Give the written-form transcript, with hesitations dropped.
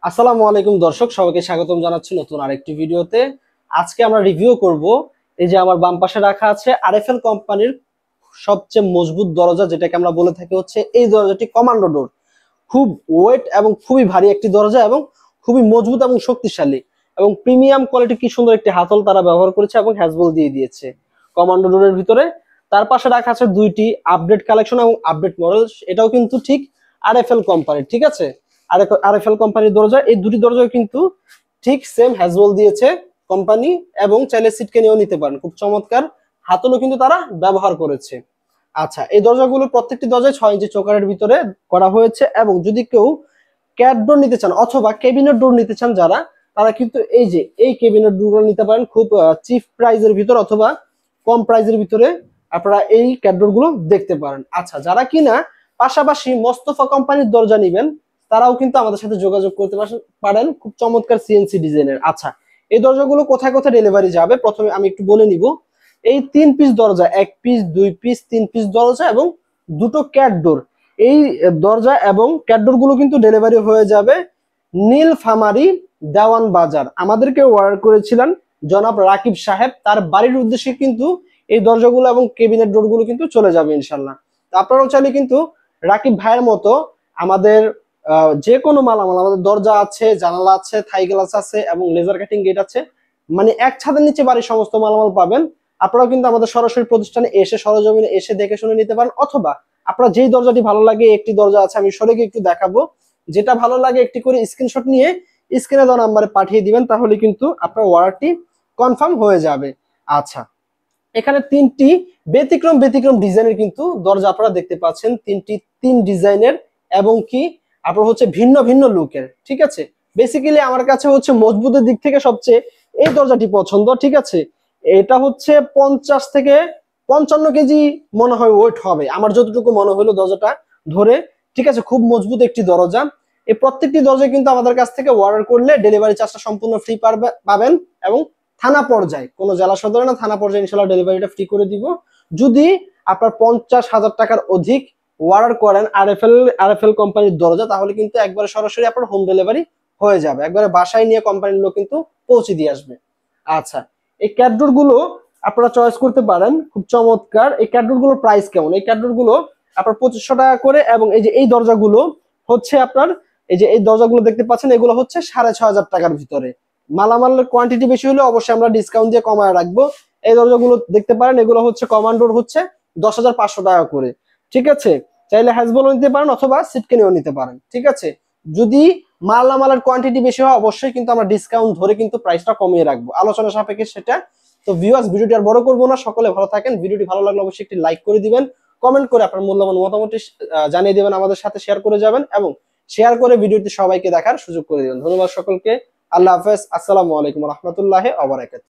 আসসালামু আলাইকুম দর্শক, সবাইকে স্বাগতম জানাচ্ছি নতুন আরেকটি ভিডিওতে। আজকে আমরা রিভিউ করব এই যে আমার বাম পাশে রাখা আছে আরএফএল কোম্পানির সবচেয়ে মজবুত দরজা, যেটাকে আমরা বলে থাকি হচ্ছে এই দরজাটি কমান্ডো ডোর। খুব ওয়েট এবং খুবই ভারী একটি দরজা এবং খুবই মজবুত এবং শক্তিশালী এবং প্রিমিয়াম কোয়ালিটি। কি সুন্দর একটি হাতল তারা ব্যবহার করেছে এবং হ্যাজবল দিয়ে দিয়েছে কমান্ডো ডোরের ভিতরে। তার পাশে রাখা আছে দুইটি আপডেট কালেকশন এবং আপডেট মডেল, এটাও কিন্তু ঠিক আরএফএল কোম্পানির। ঠিক আছে, আরএফএল কোম্পানির দরজা, এই দুটি দরজা কিন্তু ঠিক সেম হ্যাজবল দিয়েছে কোম্পানি এবং চাইলে সিটকে নিয়েও নিতে পারেন। খুব চমৎকার হাতলও কিন্তু তারা ব্যবহার করেছে। আচ্ছা, এই দরজাগুলো প্রত্যেকটি দরজায় 6 ইঞ্চি চোকারের ভিতরে করা হয়েছে এবং যদি কেউ ক্যাট ডোর নিতে চান অথবা কেবিনেট ডোর নিতে চান যারা, তারা কিন্তু এই যে এই কেবিনেট ডোরগুলো নিতে পারেন খুব চিপ প্রাইজের ভিতর অথবা কম প্রাইজের ভিতরে। আপনারা এই ক্যাট ডোর গুলো দেখতে পারেন। আচ্ছা, যারা কিনা পাশাপাশি মোস্তফা কোম্পানির দরজা নিবেন তারাও কিন্তু আমাদের সাথে যোগাযোগ করতে পারেন, খুব চমৎকার সিএনসি ডিজাইনের। আচ্ছা, এই দরজাগুলো কোথায় কোথায় ডেলিভারি যাবে প্রথমে আমি একটু বলে নিব। এই 3 পিস দরজা, 1 পিস, 2 পিস, 3 পিস দরজা এবং দুটো ক্যাট ডোর, এই দরজা এবং ক্যাট ডোর গুলো কিন্তু ডেলিভারি হয়ে যাবে নীলফামারী দেওয়ান বাজার। আমাদেরকে অর্ডার করেছিলেন জনাব রাকিব সাহেব, তার বাড়ির উদ্দেশ্যে কিন্তু এই দরজাগুলো এবং কেবিনেট ডোর গুলো কিন্তু চলে যাবে ইনশাল্লাহ। আপনারাও চাইলে কিন্তু রাকিব ভাইয়ের মতো আমাদের যে কোনো মালামাল, আমাদের দরজা আছে, জানালা আছে, থাই গ্লাস আছে এবং লেজার কাটিং গেট আছে, মানে এক ছাদের নিচে বাড়ির সমস্ত মালামাল পাবেন। আপনারাও কিন্তু আমাদের সরাসরি প্রতিষ্ঠানে এসে সরজমিনে এসে দেখে শুনে নিতে পারেন, অথবা আপনার যেই দরজাটি ভালো লাগে, একটি দরজা আছে আমি সরেকে একটু দেখাবো, যেটা ভালো লাগে একটি করে স্ক্রিনশট নিয়ে স্ক্রিনে দেওয়া নাম্বারে পাঠিয়ে দিবেন, তাহলে কিন্তু আপনার অর্ডারটি কনফার্ম হয়ে যাবে। আচ্ছা, এখানে তিনটি ব্যতিক্রম ব্যতিক্রম ডিজাইনের কিন্তু দরজা আপনারা দেখতে পাচ্ছেন, তিন ডিজাইনের এবং কি আপনার হচ্ছে ভিন্ন ভিন্ন লুকের। ঠিক আছে, বেসিক্যালি আমার কাছে হচ্ছে মজবুতের দিক থেকে সবচেয়ে এই দরজাটি পছন্দ। ঠিক আছে, এটা হচ্ছে 50 থেকে 55 কেজি মনে হয় ওয়েট হবে, আমার যতটুকু মনে হলো দরজাটা ধরে। ঠিক আছে, খুব মজবুত একটি দরজা। এই প্রত্যেকটি দরজা কিন্তু আমাদের কাছ থেকে অর্ডার করলে ডেলিভারি চার্জটা সম্পূর্ণ ফ্রি পাবেন এবং থানা পর্যায়ে, কোনো জেলা সদরে না, থানা পর্যায়ে ইনশাল্লাহ ডেলিভারিটা ফ্রি করে দিব। যদি আপনার 50,000 টাকার অধিক অর্ডার করেন আরএফএল কোম্পানির দরজা, তাহলে কিন্তু একবারে সরাসরি আপনার হোম ডেলিভারি হয়ে যাবে, একবারে বাসায় নিয়ে কোম্পানির লোক কিন্তু পৌঁছে দিয়ে আসবে। আচ্ছা, এই ক্যাটডোর গুলো আপনারা চয়েস করতে পারেন, খুব চমৎকার। এই ক্যাটডোর গুলোর প্রাইস কেমন? এই ক্যাটডোর গুলো আপনার 2500 টাকা করে এবং এই যে এই দরজাগুলো হচ্ছে আপনার, এই যে এই দরজাগুলো দেখতে পাচ্ছেন, এগুলো হচ্ছে 6500 টাকার ভিতরে। মালামালের কোয়ান্টিটি বেশি হলে অবশ্যই আমরা ডিসকাউন্ট দিয়ে কমায় রাখবো। এই দরজাগুলো দেখতে পারেন, এগুলো হচ্ছে কমান্ডোর হচ্ছে 10,500 টাকা করে। ঠিক আছে, চাইলে হ্যাজবলও নিতে পারেন অথবা সিটকেনিও নিতে পারেন। ঠিক আছে, যদি মালামালের কোয়ান্টিটি বেশি হয় অবশ্যই কিন্তু আমরা ডিসকাউন্ট ধরে কিন্তু প্রাইসটা কমিয়ে রাখবো, আলোচনা সাপেক্ষে সেটা। তো ভিউয়ার্স, ভিডিওটি আর বড় করবো না, সকলে ভালো থাকেন। ভিডিওটি ভালো লাগলে অবশ্যই একটি লাইক করে দিবেন, কমেন্ট করে আপনার মূল্যবান মতামত জানিয়ে দিবেন, আমাদের সাথে শেয়ার করে যাবেন এবং শেয়ার করে ভিডিওটি সবাইকে দেখার সুযোগ করে দিবেন। ধন্যবাদ সকলকে। আল্লাহ হাফেজ। আসসালামু আলাইকুম রহমতুল্লাহ ওয়া বারাকাতুহু।